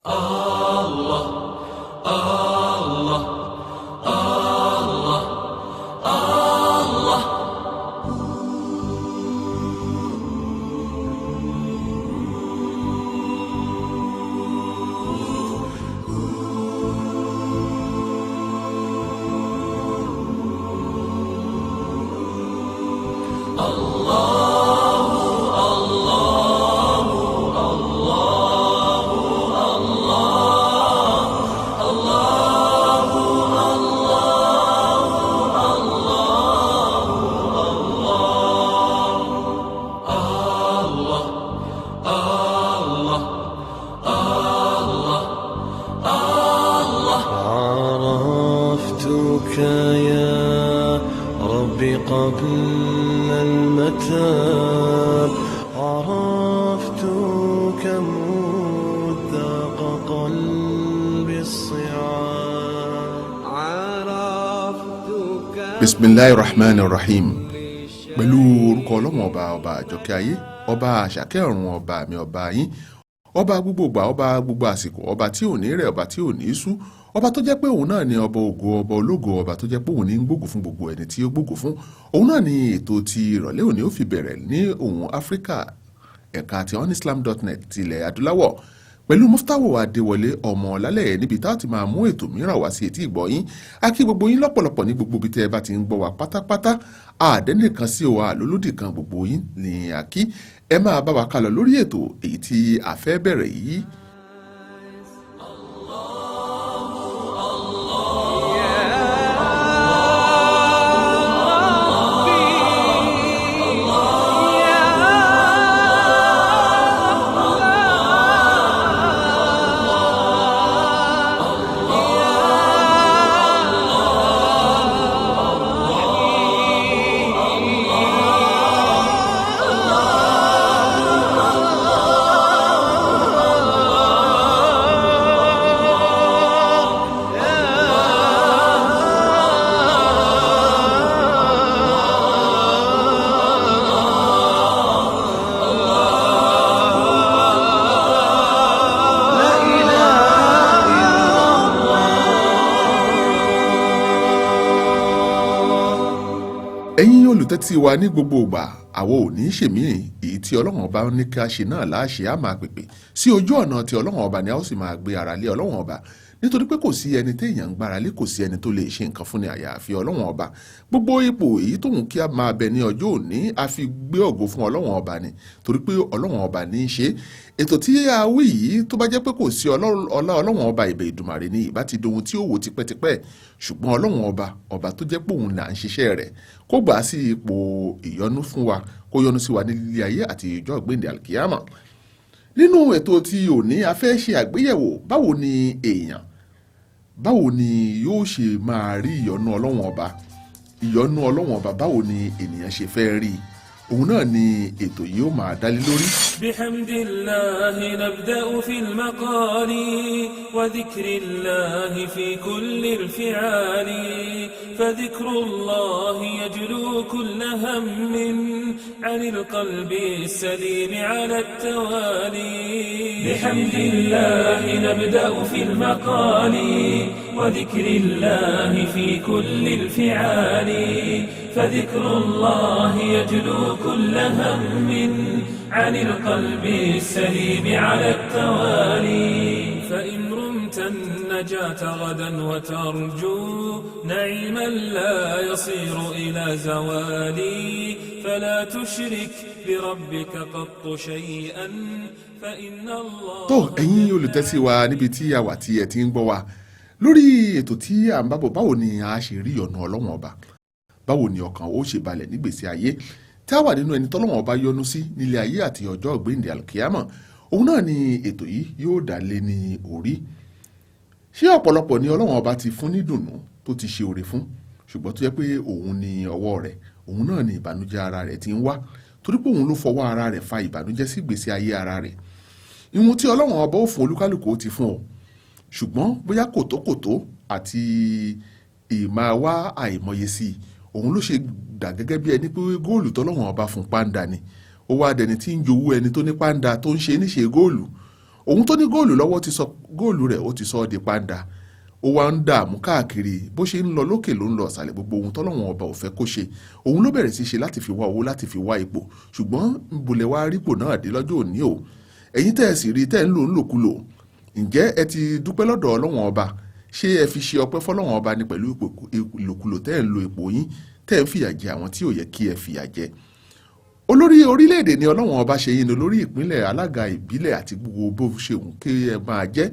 Allah, Allah, Allah, Allah. عرفتك يا ربي قبل المتاب، عرفتك مذاق قلبي الصعاب، عرفتك. بسم الله الرحمن الرحيم. pẹ̀lú orúkọ ọlọ́run ọba àjọkẹ́ ayé, ọba àṣàkẹ́ ọ̀run, ọba mi ọba yín, ọba gbogbo ìgbà, ọba gbogbo àsìkò, ọba tí ò ní rẹ̀, ọba tí ò ní sú, ọba tó jẹ́ pé òun náà ni ọba ògo, ọba ológo, ọba tó jẹ́ pé òun ní ń gbógo fún gbogbo ẹni tí ó gbógo fún. Òun náà ni ètò ti ìrọ̀lẹ́ òní ó fi bẹ̀rẹ̀ ní ohùn Áfíríkà, ẹ̀ka ti onislam.net tilẹ̀ adúláwọ̀, pẹ̀lú Muftahu Adéwọlé ọmọ ọ̀làlẹ̀, níbi tá a ti máa mú ètò mìíràn wá sí etí ìgbọ́ yín. A kí gbogbo yín lọ́pọ̀lọpọ̀ ní gbogbo ibi tẹ́ ẹ bá ti ń gbọ́ wa pátápátá. Àdẹ́nìkan sí o, àlólódì kan, gbogbo yín ní a kí. Ẹ máa bá wa kálọ lórí ètò èyí tí a fẹ́ bẹ̀rẹ̀ yìí. Ẹ̀yin olùtẹ́tí wa ní gbogbo ìgbà, àwa ò ní ṣèmí èyí tí ọlọ́run ọba ní ká ṣe náà láṣẹ á máa pèpè sí ojú ọ̀nà tí ọlọ́run ọba ni a ó sì máa gbé ara lé ọlọ́run ọba, nítorí pé kò sí ẹni téèyàn ń gbára lé, kò sí ẹni tó lè ṣe nǹkan fún ni àyàfi ọlọ́run ọba. Gbogbo ipò èyí tóhun kí a máa bẹ ní ọjọ́ òní, a fi gbé ògo fún ọlọ́run ọba ni, torí pé ọlọ́run ọba ní í ṣe. Ètò tí a wí yìí, tó bá jẹ́ pé kò sí ọlọ́run ọba ìbẹ̀ ìdùmàrè ni ìbá ti dohun tí ó wò tipẹ́tipẹ́, ṣùgbọ́n ọlọ́run ọba tó jẹ́ pé òun là ń ṣiṣẹ́ rẹ̀, kó gbà á sí ipò ìyọ́nú fún wa, kó yọ́nú sí wa ní ilé ayé àti ìjọ́ ìgbéǹde alkiyama. Nínú ètò tí òní, a fẹ́ ṣe àgbéyẹ̀wò báwo ni yóò ṣe máa rí ìyọ́nú ọlọ́run ọba, báwo ni ènìyàn ṣe fẹ́ rí. òun náà ni ètò yìí ó máa dálé lórí. bihamdillahi nabda'u fil maqali wa dhikrillahi fi kulli al-fi'ali fadhikrullahi yajlu kulla hammin 'anil qalbi as-salim 'ala at-tawali. bihamdillahi nabda'u fil maqali wa dhikrillahi fi kulli al-fi'ali فذكر الله يجلو كل هم عن القلب السليم على التوالي فإن رمت النجاة غدا وترجو نعيما لا يصير إلى زوالي فلا تشرك بربك قط شيئا فإن الله. tó ẹ̀yin olùtẹ́sí wa níbi tí a wà tí ẹ ti ń gbọ́ wa lórí ètò tí à ń bá bọ̀, báwo ni a ṣe rí ọ̀nà Ọlọ́run ọba, báwo ni ọkàn ó ṣe balẹ̀ nígbèsí ayé tí a wà nínú ẹni tọ́lọ́run ọba yọ́nú sí nílé ayé àti ọjọ́ ìgbéǹde alkiyama. òun náà ni ètò yìí yóò dá lé ní orí. ṣé ọ̀pọ̀lọpọ̀ ni Ọlọ́run ọba ti fún ní dùnnú tó ti ṣe oore fún, ṣùgbọ́n tó yẹ pé òun ni ọwọ́ rẹ̀, òun náà ni ìbànújẹ́ ara rẹ̀ ti ń wá, torí pé òun ló fọwọ́ ara rẹ̀ fa ìbànújẹ́ sí ìgbésí ayé ara rẹ̀. ìwọ̀n tí Ọlọ́run ọba ó fún olúkálùkù ó ti fún ọ, ṣùgbọ́n bóyá kòtókòtó àti ìmáwá àìmọye sí i, òun ló ṣe dà gẹ́gẹ́ bí ẹni pé góòlù tọ́lọ́run ọba fún pàǹdà ni, ó wá dẹni tí ń jowú ẹni tó ní pàǹdà tó ń ṣe níṣe góòlù. òun tó ní góòlù lọ́wọ́ ti sọ góòlù rẹ̀ ó ti sọ ọ́ di pàǹdà ó wá ń dààmú káàkiri bó ṣe ń lọ lókè ló ń lọ ọ̀sàlẹ̀ gbogbo ohun tọ́lọ́wọ́n ọba ò fẹ́ kó ṣe òun ló bẹ̀rẹ̀ sí ṣe láti fi wá owó láti fi wá ipò ṣùgbọ́n ìbùlẹ̀ wá rípò náà dé lọ́jọ́ òní o ẹ̀yin tẹ́ ẹ sì rí tẹ́ ẹ ń lò ń lòkulò ǹjẹ́ ẹ ti dúpẹ́ lọ́dọ̀ ọlọ́wọ́n ọba ṣé ẹ fi ṣe ọpẹ́ fọ́lọ́wọ́n ọba ní pẹ̀lú ìlòkulò tẹ́ ẹ ń lo ipò yín tẹ́ ẹ ń fìyà jẹ àwọn tí ò yẹ kí ẹ fìyà jẹ olórí orílẹ̀-èdè ni ọlọ́wọ́n ọba ṣe yín olórí ìpínlẹ̀ alága ìbílẹ̀ àti gbogbo bó ṣe hùn kí ẹ máa jẹ́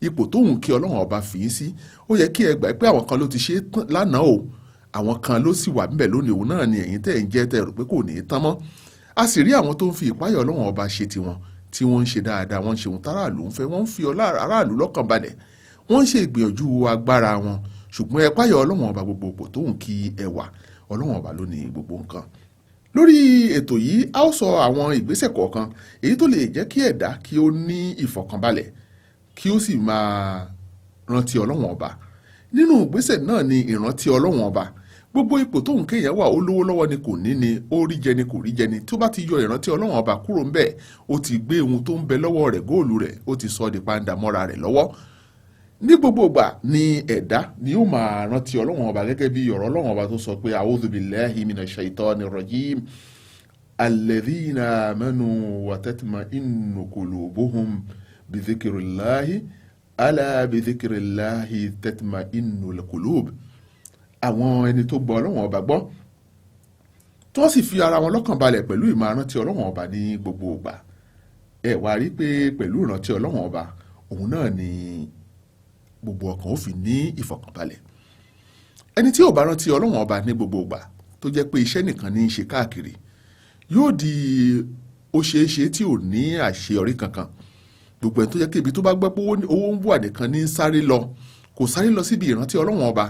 ipò tó hùn kí ọlọ́wọ́n ọba fi yín sí ó yẹ kí ẹ gbà pé àwọn kan ló ti ṣe lánàá o àwọn kan ló sì wà níbẹ̀ lónìí òun náà ni ẹ̀yin tẹ́ ẹ̀ ń jẹ́ tẹ́ ẹ rò pé kò ní í tán mọ́ a sì rí àwọn tó ń fi ìpáyọ̀ ọlọ́wọ́n ọba ṣe tiwọn tí wọ́n ń ṣe dáadáa wọ́n ń ṣe ohun táráàlú ń fẹ́ wọ́n ń fi aráàlú lọ́kàn balẹ̀ wọ́n ń ṣe ìgbìyànjú agbára wọn ṣùgbọ́n ẹ páyọ̀ ọlọ́wọ́n ọba gbogbo òpò tó hùn kí ẹ wà ọlọ́wọ́n ọba ló ní gbogbo nǹkan lórí ètò yìí a ó sọ àwọn ìgbésẹ̀ kọ̀ọ̀kan èyí tó lè jẹ́ kí ẹ̀dá kí ó ní ìfọ̀kànbalẹ̀ kí ó sì máa rántí ọlọ́wọ́n ọba nínú ìgbésẹ̀ náà ni ìrántí ọlọ́wọ́n ọba gbogbo ipò tóun kéèyàn wà ó lówó lọ́wọ́ ni kò ní ni ó rí jẹ ni kò rí jẹ ni tó bá ti yọ ìrántí ọlọ́wọ́n ọba kúrò ń bẹ̀ ó ti gbé ohun tó ń bẹ lọ́wọ́ rẹ̀ góòlù rẹ̀ ó ti sọ di pàǹdà mọ́ra rẹ̀ lọ́wọ́ ní gbogbo ìgbà ni ẹ̀dá ni ó máa rántí ọlọ́wọ́n ọba gẹ́gẹ́ bí ọ̀rọ̀ ọlọ́wọ́n ọba tó sọ pé a'udhu billahi minash shaitani rrajim alladhina amanu wa tatma'innu qulubuhum bidhikrillahi ala bidhikrillahi tatma'innul qulub àwọn ẹni tó gbọ́ ọlọ́wọ́n ọba gbọ́ tó sì fi ara wọn lọ́kàn balẹ̀ pẹ̀lú ìmọ̀ rántí ọlọ́wọ́n ọba ní gbogbo ìgbà ẹ wá rí pé pẹ̀lú ìrántí ọlọ́wọ́n ọba òun náà ni gbogbo ọkàn ó fi ní ìfọ̀kànbalẹ̀ ẹni tí ò bá rántí ọlọ́wọ́n ọba ní gbogbo ìgbà tó jẹ́ pé iṣẹ́ nìkan ní í ṣe káàkiri yóò di ó ṣeéṣe tí ò ní àṣeyọrí kankan gbogbo ẹni tó jẹ́ pé ibi tó bá gbẹ́ pé owó ń wà nìkan ní sáré lọ kò sáré lọ síbi ìrántí ọlọ́wọ́n ọba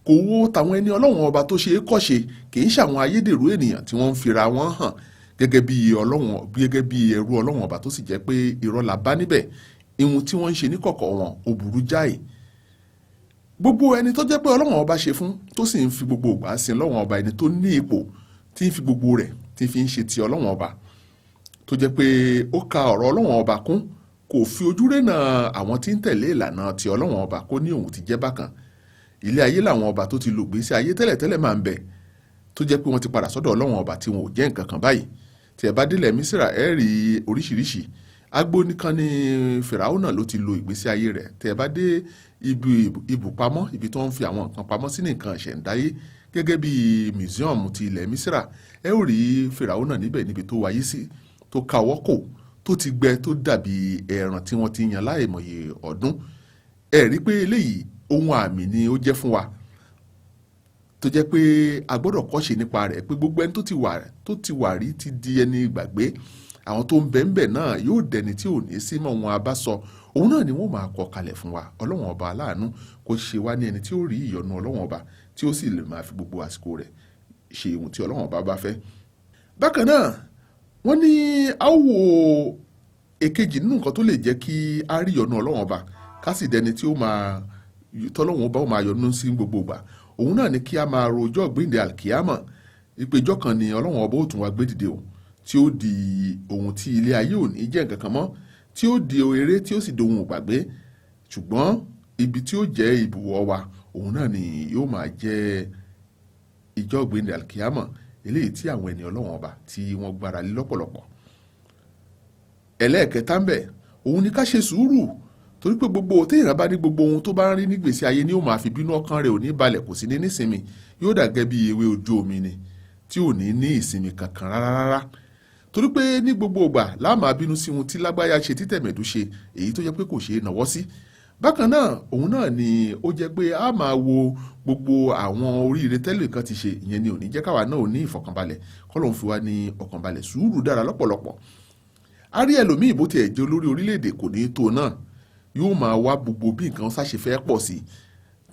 kò wo tàwọn ẹni ọlọ́wọ́n ọba tó ṣe é kọ́ṣe kì í ṣàwọn ayédèrú ènìyàn tí wọ́n ń fira wọn hàn gẹ́gẹ́ bí ẹrú ọlọ́wọ́n ọba tó sì jẹ́ pé irọ́ la bá níbẹ̀ ihun tí wọ́n ń ṣe níkọ̀kọ̀ wọn ò burú jáì gbogbo ẹni tó jẹ́ pé ọlọ́wọ́n ọba ṣe fún tó sì ń fi gbogbo ìgbà sin ọlọ́wọ́n ọba ẹni tó ní ipò tí ń fi gbogbo rẹ̀ tí fi ń ṣe ti ọlọ́wọ́n ọba tó jẹ́ pé ó ka ọ̀rọ̀ ọlọ́wọ́n ọba kún kò fi ojú rénà àwọn tí ń tẹ̀lé ìlànà ti ọlọ́wọ́n ọba kó ní òun ti jẹ́ bákan ilé ayé làwọn ọba tó ti lò gbèsè ayé tẹ́lẹ̀tẹ́lẹ̀ máa ń bẹ tó jẹ́ pé wọ́n ti padà sọ́dọ̀ ọlọ́wọ́n ọba tí wọn ò jẹ́ nǹkan kan báyìí tí ẹ bá délẹ̀ mísírà ẹ rí oríṣiríṣi agbó nìkan ní fìràwọ́nà ló ti lo ìgbésí ayé rẹ̀ tí ẹ bá dé ibi ibùpamọ́ ibi tó ń fi àwọn nǹkan pamọ́ sí nǹkan ìṣẹ̀ǹdáyé gẹ́gẹ́ bí museum ti ilẹ̀ mísírà ẹ ó rí fìràwọ́nà níbẹ̀ níbi tó wáyé sí tó ka ọwọ́ kò tó ti gbẹ tó dàbí ẹran tí wọ́n ti yan láìmọye ọdún ẹ rí pé eléyìí ohun àmì ni ó jẹ́ fún wa tó jẹ́ pé a gbọ́dọ̀ kọ́ṣe nípa rẹ̀ pé gbogbo ẹni tó ti wà rí ti di ẹni ìgbàgbé àwọn tó ń bẹ́ńbẹ́ náà yóò dẹni tí ò ní sí mọ́ wọn a bá sọ òun náà ni wọ́n máa kọ kalẹ̀ fún wa ọlọ́wọ́n ọba aláàánú kó ṣe wá ní ẹni tí ó rí ìyọ́nú ọlọ́wọ́n ọba tí ó sì lè máa fi gbogbo àsìkò rẹ̀ ṣe ohun tí ọlọ́wọ́n ọba bá fẹ́. bákan náà wọ́n ní àwò èkejì nínú nǹkan tó lè jẹ́ kí a rí ìyọ́nú ọlọ́wọ́n ọba ká sì dẹni tí ó máa tọ́lọ́wọ́n ọba ó máa yọ́nú sí gbogbo ìgbà òun náà ni kí a máa rojọ́ gbéǹde alkiyama ìpéjọ́ kan ni ọlọ́wọ́n ọba ó tún wá gbé dìde o tí ó di ohun tí ilé ayé ò ní jẹ́ nǹkan kan mọ́ tí ó di eré tí ó sì dohun ìgbàgbé ṣùgbọ́n ibi tí ó jẹ́ ibùwọ̀ wa òun náà ni yóò máa jẹ́ ìjọ́ gbéǹde alkiyama eléyìí tí àwọn ènìyàn ọlọ́wọ́n ọba tí wọ́n gbára lé lọ́pọ̀lọpọ̀ ẹlẹ́ẹ̀kẹta ń bẹ òun ni ká ṣe sùúrù torí pé gbogbo téèyàn bá ní gbogbo ohun tó bá ń rí nígbèsí ayé ni ó máa fi bínú ọkàn rẹ̀ ò ní balẹ̀ kò sí ní nísinmi yóò dàgẹ́ bí ewé ojú omi ni tí ò ní ní ìsinmi kankan rárá torí pé ní gbogbo ìgbà la máa bínú sí ohun tí lágbáyà ṣe títẹ̀mẹ̀dú ṣe èyí tó jẹ́ pé kò ṣe é nàwọ́ sí bákan náà òun náà ni ó jẹ́ pé a máa wo gbogbo àwọn oríire tẹ́lẹ̀ kan ti ṣe ìyẹn ni ò ní jẹ́ káwa náà ò ní ìfọ̀kànbalẹ̀ kọ́lọ́n fi wá ní ọkànbalẹ̀ sùúrù dára lọ́pọ̀lọpọ̀ a rí ẹlòmíì bó tiẹ̀ jẹ́ olórí orílẹ̀-èdè kò ní tó náà yóò máa wá gbogbo bí nǹkan sáṣe fẹ́ pọ̀ sí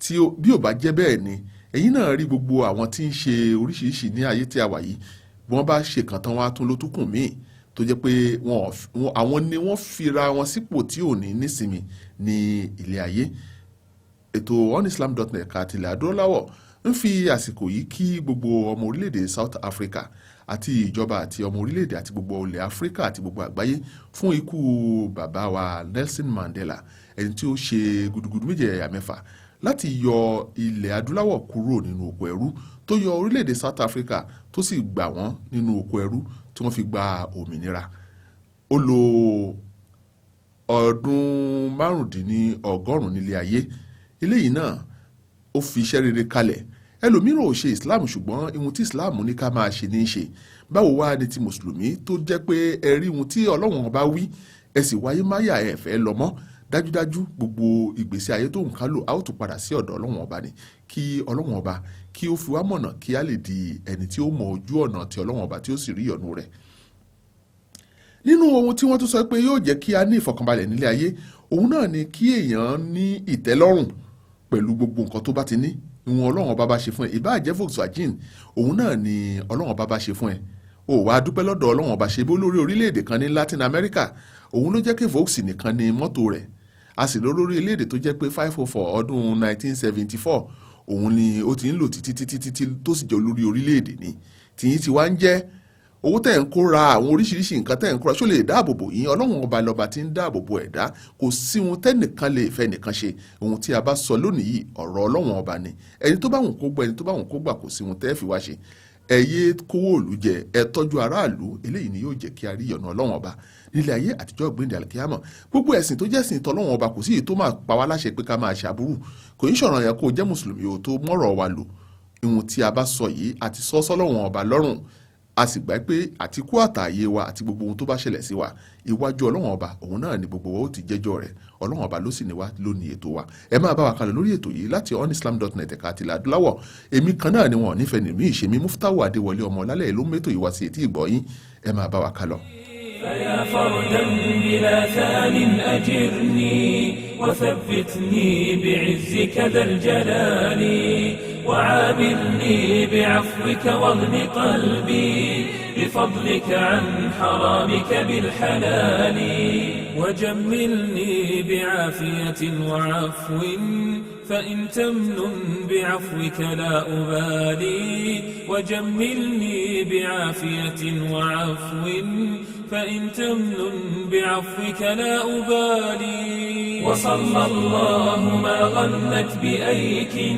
tí bí ò bá jẹ́ bẹ́ẹ̀ ni ẹ̀yin náà rí gbogbo àwọn tí ń ṣe oríṣiríṣi ní ayé tí a wà yìí bí wọ́n bá ṣe kàn tán wá tún ló tún kùn míì tó jẹ́ pé àwọn ni wọ́n fira wọn sípò tí ò ní nísinmi ní ilé ayé ètò onislam.net àtìlẹ̀ adúláwọ̀ ń fi àsìkò yìí kí gbogbo ọmọ orílẹ̀-èdè South Africa àti ìjọba àti ọmọ orílẹ̀-èdè àti gbogbo ilẹ̀ Áfíríkà àti gbogbo àgbáyé fún ikú bàbá wa Nelson Mandela, ẹni tí ó ṣe gudugudu méje ẹ̀yà mẹ́fà láti yọ ilẹ̀ adúláwọ̀ kúrò nínú oko ẹrú, tó yọ orílẹ̀-èdè South Africa tó sì gbà wọ́n nínú oko ẹrú tí wọ́n fi gba òmìnira. Ó lò ọdún 95 nílé ayé. Eléyìí náà ó fi iṣẹ́ rere kalẹ̀. Ẹlòmíràn ò ṣe Islam, ṣùgbọ́n ihun tí Islam ní ká máa ṣe ní í ṣe. Báwo wá ni ti mùsùlùmí tó jẹ́ pé ẹ rí ihun tí Ọlọ́run bá wí, ẹ sì wáyé máyà ẹ fẹ́ lọ mọ́. Dájúdájú gbogbo ìgbésí ayé tó ń kálò a ó tún padà sí ọ̀dọ̀ Ọlọ́run ọba ni, kí Ọlọ́run ọba kí ó fi wá mọ̀nà kí a lè di ẹni tí ó mọ ojú ọ̀nà ti Ọlọ́run ọba tí ó sì rí ìyọ́nú rẹ̀. Nínú ohun tí wọ́n tún sọ pé yóò jẹ́ kí a ní ìfọ̀kànbalẹ̀ nílé ayé, òun náà ni kí èèyàn ní ìtẹ́lọ́rùn pẹ̀lú gbogbo nǹkan tó bá ti ní. Ìwọ̀n Ọlọ́run ọba bá ṣe fún ẹ, ìbáà jẹ́ Volkswagen, òun náà ni Ọlọ́run ọba bá ṣe fún ẹ. Ó wá dúpẹ́ lọ́dọ̀ Ọlọ́run ọba. Ṣe bó lórí orílẹ̀-èdè kan ní Latin America, òun ló jẹ́ kí Volks nìkan ni mọ́tò rẹ̀. A sì lórí orílẹ̀-èdè tó jẹ́ pé 504 ọdún 1974 òun ni ó ti ń lò títí tó sì jẹ́ olórí orílẹ̀-èdè ni. Tìyín ti wá ń jẹ́ owó tẹ̀ ń kóra àwọn oríṣiríṣi nǹkan tẹ̀ ń kóra, ṣó lè dáàbòbò yín? Ọlọ́run ọba lọ́ba tí ń dáàbòbò ẹ̀dá. Kò sí ohun tẹ́nìkan lè fẹ́ nìkan ṣe. Ohun tí a bá sọ lónìí yìí ọ̀rọ̀ Ọlọ́run ọba ni. Ẹni tó bá wùn kó gbọ́, ẹni tó bá wùn kó gbà, kò sí ohun tẹ́ fi wá ṣe. Ẹ yé kówó òlú jẹ, ẹ tọ́jú aráàlú. Eléyìí ni yóò jẹ́ kí a rí ìyọ́nú Ọlọ́run ọba nílé ayé àtijọ́ gbéǹde àlùkìyámọ̀. Gbogbo ẹ̀sìn tó jẹ́sìn tọ́lọ́run ọba kò sí èyí tó máa pa wá láṣẹ pé ká máa ṣàbúrú. Kò ní ṣọ̀ràn yẹn kó jẹ́ mùsùlùmí o tó mọ́rọ̀ wa lò. Ihun tí a bá sọ yìí àti sọ sọ́lọ́run ọba lọ́rùn, a sì gbà pé àtikú àtàyè wa àti gbogbo ohun tó bá ṣẹlẹ̀ sí wa iwájú Ọlọ́run ọba òun náà ni gbogbo wa ó ti jẹ́jọ́ rẹ̀. Ọlọ́run ọba ló sì ní wá lónìí ètò wa. Ẹ máa bá wa kalẹ̀ lórí ètò yìí láti onislam.net ẹ̀ka àti ilẹ̀ adúláwọ̀. Èmi kan náà ni wọn ò nífẹ̀ẹ́ nìmí ìṣèmí Muftahu Adéwọlé ọmọ lálẹ́ ló mẹ́tò yìí wá sí etí ìgbọ́ yín. Ẹ máa bá wa kalọ̀. فيا فردا بلا ثان أجرني وثبتني بعزك ذا الجلال وعاملني بعفوك واغن قلبي بفضلك عن حرامك بالحلال وجملني بعافية وعفو فإن تمن بعفوك لا أبالي وجملني بعافية وعفو فإن تمن بعفوك لا أبالي وصلى الله ما غنت بأيك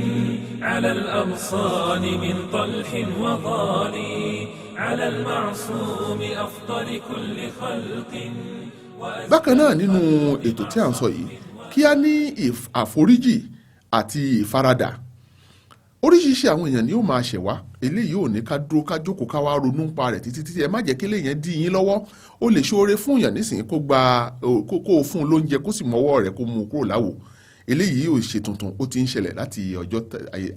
على الأغصان من طلح وضالي على المعصوم أفضل كل خلق. Bákan náà nínú ètò tí a ń sọ yìí, kí a ní àforíjì àti ìfaradà. Oríṣiríṣi àwọn èèyàn ni ó máa ṣẹ̀ wá. Eléyìí ò ní ká dúró ká jókòó ká wá ronú pa rẹ̀ títí. Ẹ má jẹ́ kí eléyẹn dí yín lọ́wọ́. Ó lè ṣoore fún èèyàn nísìnyí kó fún un lóúnjẹ kó sì mọ́wọ́ rẹ̀ kó mú un kúrò láwo. Eléyìí ò ṣe tuntun, ó ti ń ṣẹlẹ̀ láti ọjọ́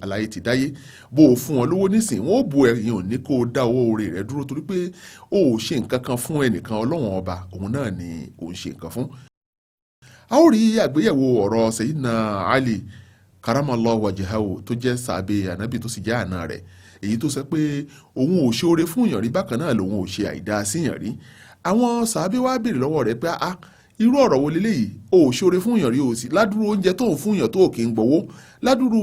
aláyé ti dáyé. Bó o fún wọn lówó nísìnyí, wọn ó bu ẹ̀yìn ò ní kó o dá owó orí rẹ̀ dúró torí pé o ò ṣe nǹkan kan fún ẹnìkan. Ọlọ́run ọba òun náà ni ò ń ṣe nǹkan fún. A ó rí àgbéyẹ̀wò ọ̀rọ̀ Sayyidina Ali karamallahu wajhahu tó jẹ́ sàbẹ̀ ànábì tó sì jẹ́ àna rẹ̀, èyí tó sọ pé òun ò ṣe oore fún èèyàn rí, bákan náà lòun ò ṣe àìdá síyàn rí. Àwọn sàbẹ̀ wá béèrè lọ́wọ́ rẹ̀ pé irú ọ̀rọ̀ wo leléyìí? O ò ṣe oore fún èèyàn rí, o sì ládùúrú oúnjẹ tó ń fún èèyàn tó kì í gbowó, ládùúrú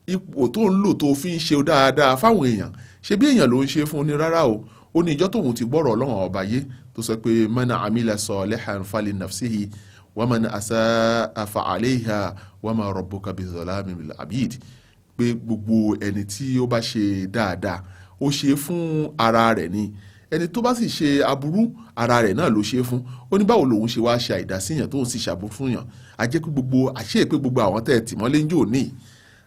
ipò tó ń lò tó fi ń ṣe dáadáa fáwọn èèyàn, ṣe bí èèyàn ló ń ṣe fún ni? Rárá o. Ó ní ìjọ́ tóun ti gbọ́rọ̀ Ọlọ́run ọba yé tó sọ pé man amila salihan fali nafsihi waman asaa fa alayha wama rabbuka bizalamin lil abid. Pé gbogbo ẹni tí ó bá ṣe dáadáa ó ṣe fún ara rẹ̀ ni, ẹni tó bá sì ṣe aburú ara rẹ̀ náà ló ṣe fún. Ó ní báwo lòun ṣe wá ṣe àìdásíyàn tóun sì ṣàbò fún yàn. A jẹ́ pé gbogbo àwọn tẹ́ ẹ tì mọ́lé ń jò ní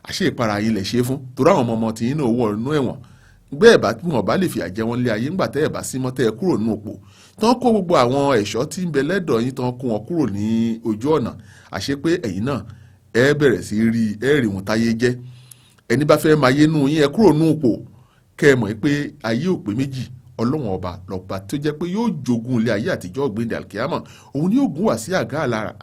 àṣẹ ìpara yín lẹ̀ ṣe fún, torí àwọn ọmọ tí yín náà wọ̀ nínú ẹ̀wọ̀n. Gbé ẹ̀bá tí wọ́n bá lè fìyà jẹ wọ́n lé ayé ńgbà tẹ́ ẹ̀bá símọ́ tẹ́ ẹ kúrò nínú òpó tán kó gbogbo àwọn ẹ̀ṣọ́ tí ń bẹ lẹ́dọ̀ yín tán kó wọn kúrò ní ojú ọ̀nà. Àṣẹ pé ẹ̀yin náà ẹ bẹ̀rẹ̀ sí rí wọn táyé jẹ́. Ẹni bá fẹ́ máa yé nú yín ẹ kúrò nínú òpó, kẹ́ ẹ mọ̀ pé ayé ò pé méjì. Ọlọ́run ọba lọ́ba tó jẹ́ pé yóò jogun ilé ayé àtijọ́ gbéǹde àlùkìyámọ̀. Òun ni yóò gún wá sí àga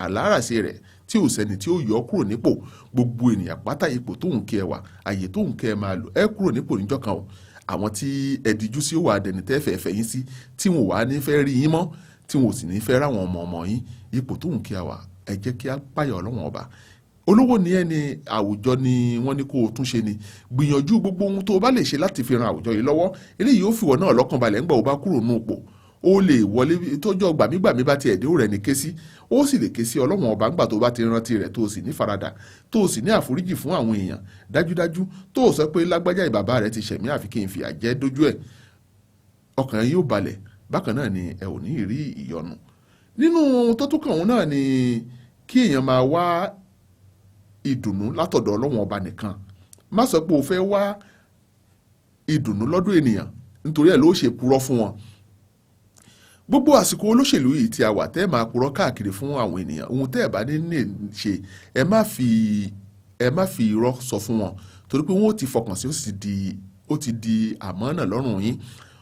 àláràṣe rẹ̀ tí ò sẹ́ni tí ó yọ kúrò nípò. Gbogbo ènìyàn pátá ipò tóun kẹ́ ẹ wà, àyè tóun kẹ́ ẹ máa lò, ẹ kúrò nípò níjọ́ kan o. Àwọn tí ẹ̀díjú sí ó wà dẹni tẹ́ fẹ́ yín sí, tí wọn wà ní fẹ́ rí yín mọ́, tí wọn ò sì ní fẹ́ ráwọn ọmọ yín, ipò tóun kẹ́ ẹ wà, ẹ jẹ́ kí á páyà Ọlọ́run ọba. olówó ni ẹni àwùjọ ni wọ́n ní kó o tún ṣe ni gbìyànjú gbogbo ohun tó o bá lè ṣe láti fi ran àwùjọ yìí lọ́wọ́ eléyìí ó fi wọ́n náà lọ́kàn balẹ̀ ńgbà ó bá kúrò nù pò ó lè wọlé tọ́jọ́ gbàmígbàmí bá tiẹ̀ dé rẹ̀ ní ké sí ó sì lè ké sí ọlọ́wọ̀n ọba ńgbà tó bá ti rántí rẹ̀ tó o sì ní faradà tó o sì ní àforíjì fún àwọn èèyàn dájúdájú tó o sọ pé lágbájá ìbàbá rẹ̀ ti ṣẹ̀mí àfi kí n fìyà jẹ dójú ẹ̀ ọkàn yóò balẹ̀ bákan náà ni ẹ ò ní rí ìyọnu nínú tó tún kàn òun náà ni kí èèyàn máa wá ìdùnnú látọ̀dọ̀ ọlọ́wọ̀n ọba nìkan má sọ pé o fẹ́ wá ìdùnnú lọ́dọ̀ ènìyàn nítorí ẹ̀ ló ṣe purọ́ fún wọn gbogbo àsìkò olóṣèlú yìí tí a wà tẹ́ máa purọ́ káàkiri fún àwọn ènìyàn ohun tẹ́ ẹ̀ bá ní ṣe ẹ má fi irọ́ sọ fún wọn torí pé wọ́n ti fọkàn sí ó ti di àmánà lọ́rùn yín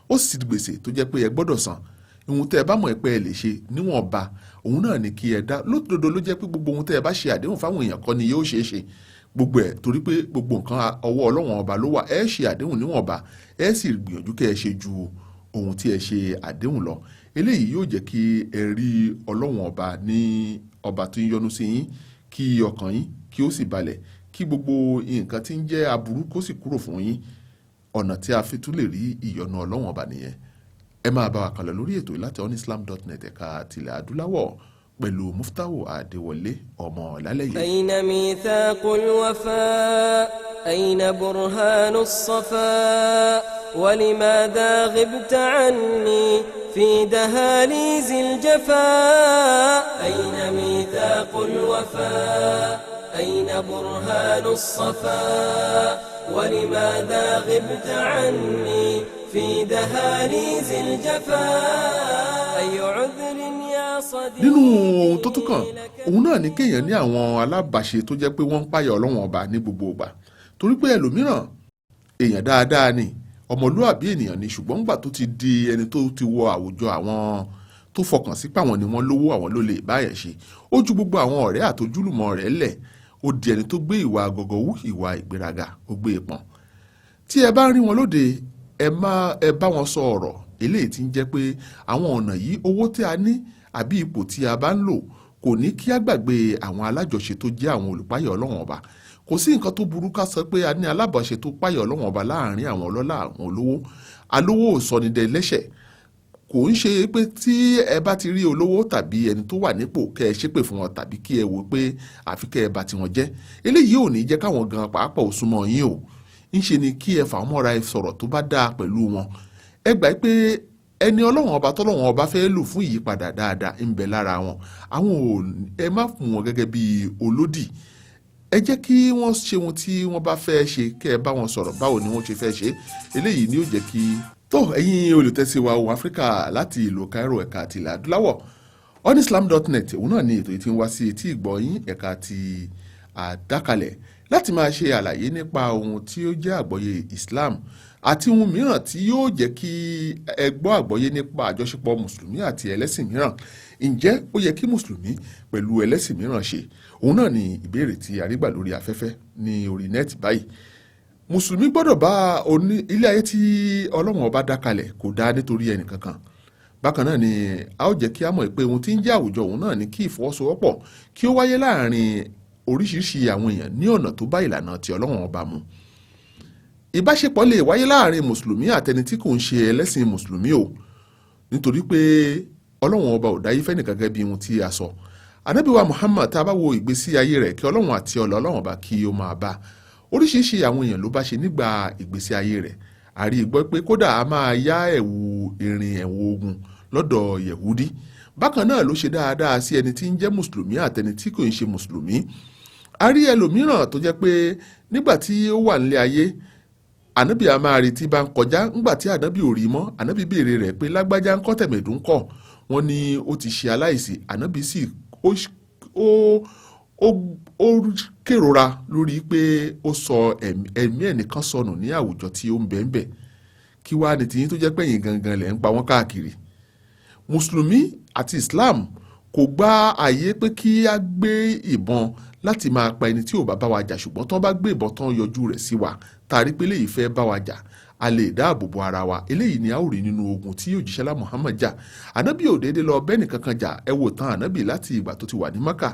ó sì ti gbèsè tó jẹ́ pé ẹ gbọ́dọ̀ san ohun tẹ́ ẹ bá mọ̀ ẹ pé ẹ lè ṣe níwọ̀nba òun náà ni kí ẹ dá lódodo ló jẹ́ pé gbogbo ohun tẹ́ ẹ bá ṣe àdéhùn fáwọn èèyàn kọ́ ni yóò ṣeé ṣe gbogbo ẹ̀ torí pé gbogbo nǹkan ọwọ́ ọlọ́wọ̀n ọba ló wà ẹ ṣe àdéhùn níwọ̀nba ẹ sì gbìyànjú kẹ́ ẹ ṣe ju ohun tí ẹ ṣe àdéhùn lọ eléyìí yóò jẹ́ kí ẹ rí ọlọ́wọ̀n ọba ní ọba tó ń yọ́nú sí yín kí ọkàn yín kí ó sì balẹ̀ kí gbogbo nǹkan tí ń jẹ́ aburú kó sì kúrò fún yín ọ̀nà tí a fi tún lè rí ìyọ́nú ọlọ́wọ̀n ọba nìyẹn ẹ máa bá wa kàn lọ lórí ètò láti onislam.net ẹ̀ka tilẹ̀ adúláwọ̀ pẹ̀lú Muftahu Adéwọlé ọmọ Lálẹ́yẹ. ayna mithaqul wafa ayna burhanus safa ولماذا غبت عني في دهاليز الجفاء أين ميثاق الوفاء أين برهان الصفاء ولماذا غبت عني في دهاليز الجفاء أي عذر يا صديقي. nínú ohun tó tún kàn òun náà ni kéèyàn ní àwọn alábàáṣe tó jẹ́ pé wọ́n ń páyà Ọlọ́run ọba ní gbogbo ìgbà torí pé ẹlòmíràn èèyàn dáadáa ni ọmọlúàbí ènìyàn ni ṣùgbọ́n nígbà tó ti di ẹni tó ti wọ àwùjọ àwọn tó fọkàn sí pàwọn ni wọ́n lówó àwọn ló lè báyẹn ṣe ó ju gbogbo àwọn ọ̀rẹ́ àtojúlùmọ̀ rẹ̀ lẹ̀ ó di ẹni tó gbé ìwà gọ̀gọ̀wú ìwà ìgbéraga ó gbé pọ̀n tí ẹ bá rí wọn lóde ẹ bá wọn sọ ọ̀rọ̀ eléyìí tí ń jẹ́ pé àwọn ọ̀nà yìí owó tí a ní àbí ipò tí a bá ń lò kò ní kí á gbàgbé àwọn alájọṣe tó jẹ́ àwọn olùpáyà Ọlọ́run ọba kò sí nǹkan tó burú ká sọ pé a ní alábàáṣe tó páyà Ọlọ́run ọba láàrin àwọn ọlọ́lá àwọn olówó alówó ò sọ ní dẹ lẹ́ṣẹ̀ kò ń ṣe pé tí ẹ bá ti rí olówó tàbí ẹni tó wà nípò kẹ́ ẹ ṣépè fún wọn tàbí kí ẹ wò pé àfi kẹ́ ẹ bá tiwọn jẹ́ eléyìí ò ní jẹ́ káwọn gan pàápàá ò súnmọ́ yín o ń ṣe ni kí ẹ fà wọ́n mọ́ra ẹ sọ̀rọ̀ tó bá dáa pẹ̀lú wọn ẹ gbà pé ẹni Ọlọ́run ọba tọ́lọ́run ọba fẹ́ lò fún ìyípadà dáadáa ń bẹ lára wọn ẹ má fún wọn gẹ́gẹ́ bí olódì ẹ jẹ́ kí wọ́n ṣe ohun tí wọ́n bá fẹ́ ṣe kẹ́ ẹ bá wọn sọ̀rọ̀ báwo ni wọ́n ṣe fẹ́ ṣe eléyìí ni ó jẹ́ kí tó ẹ̀yin olùtẹ́síwá ohun Áfíríkà láti ìlú Cairo ẹ̀ka àti ilẹ̀ adúláwọ̀ onislam.net òun náà ni ètò yìí ti ń wá sí etí ìgbọ̀yìn ẹ̀ka ti àdákalẹ̀ láti máa ṣe àlàyé nípa ohun tí ó jẹ́ àgbọ́yé Islam àti ohun mìíràn tí yóò jẹ́ kí ẹ gbọ́ àgbọ́yé nípa àjọṣepọ̀ mùsùlùmí àti ẹlẹ́sìn mìíràn ǹjẹ́ ó yẹ kí mùsùlùmí pẹ̀lú ẹlẹ́sìn mìíràn ṣe òun náà ni ìbéèrè tí a rí gbà lórí afẹ́fẹ́ ní orí nẹ́ẹ̀tì báyìí mùsùlùmí gbọ́dọ̀ bá ilé ayé tí Ọlọ́run ọba dá kalẹ̀ kò dá nítorí ẹnì kankan bákan náà ni a ó jẹ́ kí a mọ̀ pé ohun tí ń jẹ́ àwùjọ òun náà ni kí ìfọwọ́sowọ́pọ̀ kí ó wáyé láàrin oríṣiríṣi àwọn èèyàn ní ọ̀nà tó bá ìlànà tí Ọlọ́run ọba mu ìbáṣepọ̀ lè wáyé láàrin mùsùlùmí àtẹni tí kò ń ṣe ẹlẹ́sìn mùsùlùmí o nítorí pé Ọlọ́run ọba ò dáyé fẹ́ni gẹ́gẹ́ bí ohun tí a sọ Ànábì wa Muhammad tá a bá wo ìgbésí ayé rẹ̀ kí Ọlọ́run àti Ọlọ́run ọba kí ó máa bá oríṣiríṣi àwọn èèyàn ló bá ṣe nígbà ìgbésí ayé rẹ̀ àrí gbọ́ pé kódà a máa yá ẹ̀wù ìrìn ẹ̀wù ogun lọ́dọ̀ Yẹ̀húdí bákan náà ló ṣe dáadáa sí ẹni tí ń jẹ́ mùsùlùmí àtẹni tí kò ń ṣe mùsùlùmí a rí ẹlòmíràn tó jẹ́ pé nígbà tí ó wà nílé ayé Ànábì a máa rí tí bá ń kọjá ńgbà tí Ànábì ò rí mọ́ Ànábì béèrè rẹ̀ pé lágbájá ń kọ́ tẹ̀mẹ̀dún kọ́ wọ́n ní ó ti ṣe aláìsí Ànábì sì ó kérora lórí pé ó sọ ẹ̀mí ẹnìkan sọnù ní àwùjọ tí ó ń bẹ́ẹ̀ kí wá ní tiyín tó jẹ́ pẹ́yìn gangan lẹ̀ ń pa wọ́n káàkiri mùsùlùmí àti Islam kò gba àyè pé kí a gbé ìbọn láti máa pa ẹni tí ò bá wa jà ṣùgbọ́n tán bá gbé ìbọn tán yọjú rẹ̀ sí wa tàrí pé léyìí fẹ́ bá wa jà a lè dáàbò bo ara wa eléyìí ni a ó rí nínú ogun tí òjíṣẹ́ lá Muhammad jà Ànábì ò déédéé lọ bẹ́ẹ̀ nìkankan jà ẹ wò tán Ànábì láti ìgbà tó ti wà ní Mákà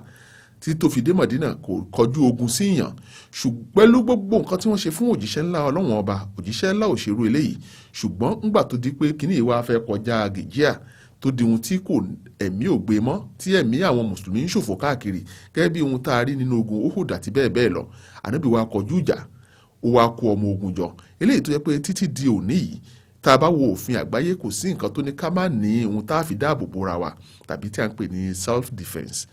tí tó fi dé Mọ̀dínà kò kọjú ogun síyàn, ṣùgbọ́n pẹ̀lú gbogbo nǹkan tí wọ́n ṣe fún òjíṣẹ́ ńlá Ọlọ́run ọba, òjíṣẹ́ ńlá ò ṣerú eléyìí. Ṣùgbọ́n ńgbà tó di pé kíní ìwà fẹ́ kọjá gèjíà tó di ohun tí kò ẹ̀mí ò gbé mọ́, tí ẹ̀mí àwọn mùsùlùmí ń ṣòfò káàkiri gẹ́gẹ́ bí ohun tá a rí nínú ogun Uhud àti bẹ́ẹ̀ bẹ́ẹ̀ lọ. Ànábì wa kọjú ìjà, ó wá kó ọmọ ogun jọ, eléyìí tó yẹ pé títí di òní yìí tá a bá wo òfin àgbáyé kò sí nǹkan tó ní ká má ní ohun tá a fi dáàbò bora wa tàbí tí a ń pè ní self defence,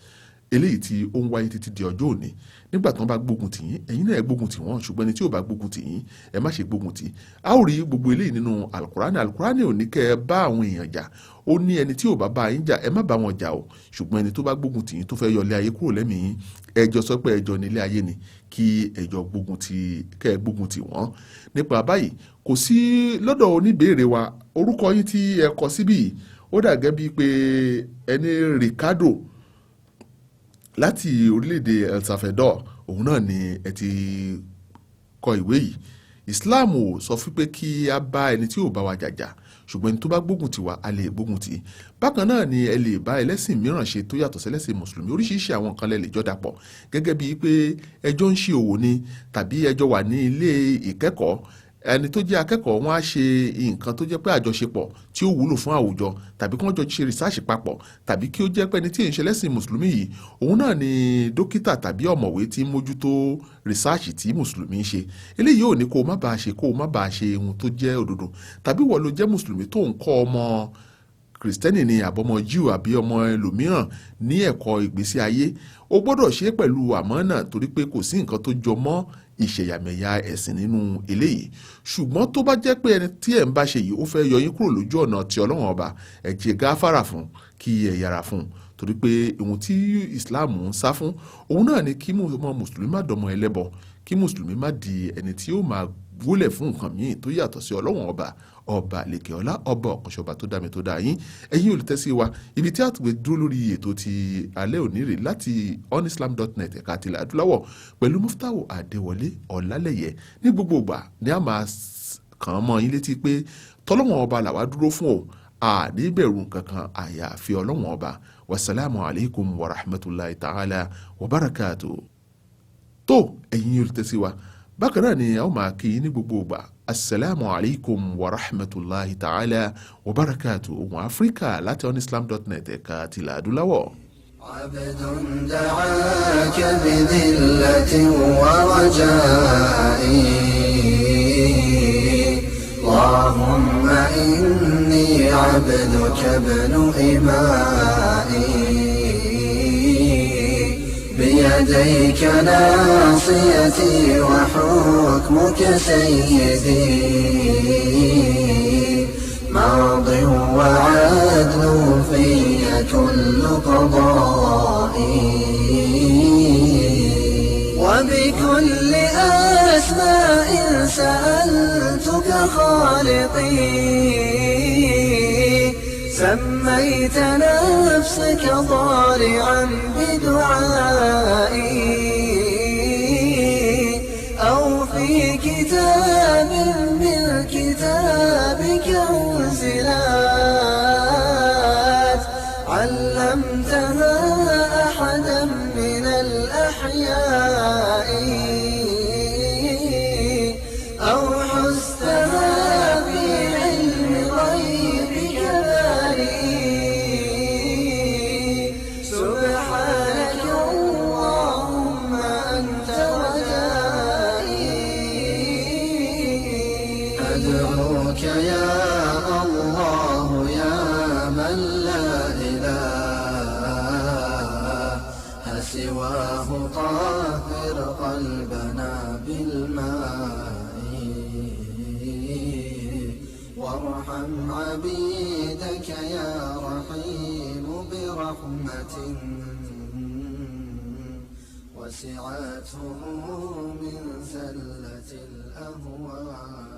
eléyìí tí ó ń wáyé títí di ọjọ́ òní. Nígbà tí wọ́n bá gbógun tì yín, ẹ̀yin náà ẹ gbógun tì wọ́n, ṣùgbọ́n ẹni tí ò bá gbógun tì yín ẹ má ṣe gbógun tì. A ó rí gbogbo eléyìí nínú alukurani. Alukurani ò ní kẹ́ ẹ bá àwọn èèyàn jà, ó ní ẹni tí ò bá bá yín jà ẹ má bá wọn jà o, ṣùgbọ́n ẹni tó bá gbógun tì yín tó fẹ́ yọlé ayé kúrò lẹ́mìí yín, ẹjọ́ sọ pé ẹjọ́ nílé ayé ni kí ẹjọ́ gbógun tì kẹ́ ẹ gbógun tì wọ́n. Nípa báyìí kò sí lọ́dọ̀ oníbèrè wa orúkọ yín tí ẹ kọ síbí ó dà gẹ́gẹ́ bíi pé ẹni Ricardo láti orílẹ̀-èdè El Salvador, òun náà ni ẹ ti kọ ìwé yìí. Islam ò sọ fún pé kí a bá ẹni tí ò bá wa jàjà, ṣùgbọ́n ẹni tó bá gbógun tì wá a lè gbógun tì. Bákan náà ni ẹ lè bá ẹlẹ́sìn mìíràn ṣe tó yàtọ̀ sẹ́lẹ́sìn mùsùlùmí. Oríṣiríṣi àwọn nǹkan lẹ lè jọ dàpọ̀ gẹ́gẹ́ bíi pé ẹjọ́ ń ṣe òwò ni tàbí ẹjọ́ wà ní ilé ìkẹ́kọ̀ọ́. Ẹni tó jẹ́ akẹ́kọ̀ọ́ wọn á ṣe nǹkan tó jẹ́ pé àjọṣepọ̀ tí ó wúlò fún àwùjọ, tàbí kí wọ́n jọ ṣe rìsáàṣì papọ̀, tàbí kí ó jẹ́ pé ẹni tí èyí ṣe lẹ́sìn mùsùlùmí yìí òun náà ni dókítà tàbí ọ̀mọ̀wé tí ń mójútó rìsáàṣì tí mùsùlùmí ń ṣe. Eléyìí ò ní kó o má bàa ṣe ohun tó jẹ́ òdodo, tàbí wọ́n ló jẹ́ mùsùlùmí tó ń kọ́ ọmọ kìrìsìtẹ́nì ni àbọ̀mọ Jíù àbí ọmọ ẹlòmíràn ní ẹ̀kọ́ ìgbésí ayé. O gbọ́dọ̀ ṣe é pẹ̀lú àmánà, torí pé kò sí nǹkan tó jọ mọ́ ìṣẹ̀yàmẹ̀yà ẹ̀sìn nínú eléyìí. Ṣùgbọ́n tó bá jẹ́ pé ẹni tí ẹ̀ ń bá ṣe yìí ó fẹ́ yọ yín kúrò lójú ọ̀nà ti Ọlọ́run ọba, ẹ jẹ́ gáfárà fún kí ẹ yára fún, torí pé ohun tí Islam ń sá fún òun náà ni kí ọmọ mùsùlùmí má dọmọ ẹlẹ́bọ, kí mùsùlùmí má di ẹni tí ó máa wólẹ̀ fún nǹkan míì tó yàtọ̀ sí Ọlọ́run ọba, ọba àlekè ọlá, ọba ọ̀kanṣọba tó dá mi tó dá yín. Ẹ̀yin olùtẹ́sí wa, ibi tí a ti gbé dúró lórí ètò ti alẹ́ òní rè láti onislam.net ẹ̀ka tilẹ̀ adúláwọ̀ pẹ̀lú Muftahu Adéwọlé Ọlálẹ́yẹ. Ní gbogbo ìgbà ni a máa kàn án mọ́ yín létí pé tọ́lọ́wọ̀n ọba làwa dúró fún o, àní bẹ̀rù kankan àyàfi Ọlọ́wọ̀n ọba. Wasalaamu alaykum wa rahmatulahi ta'ala wa barakatuh. Tó ẹ̀yin olùtẹ́sí wa, bákan náà ni a ó máa kí ní gbogbo ìgbà. Assalamu alaikum wa rahmatulahi ta'ala wa barakatuh. Ohùn Áfíríkà láti onislam.net ẹ̀ka tilẹ̀ adúláwọ̀. عبد دعاك بذلة ورجاء اللهم إني عبدك ابن إمائي بيديك ناصيتي وحكمك سيدي ماض وعدل في كل قضائي وبكل أسماء سألتك خالقي سميت نفسك ضارعا بدعائي أو في كتاب من كتابك أنزلت علمتها أحدا من الأحياء أو حزتها في علم غيبك سبحانك اللهم أنت رجائي أدعوك يا الله يا من لا إله سواه طهر قلبنا بالماء وارحم عبيدك يا رحيم برحمة وسعته من زلة الأهواء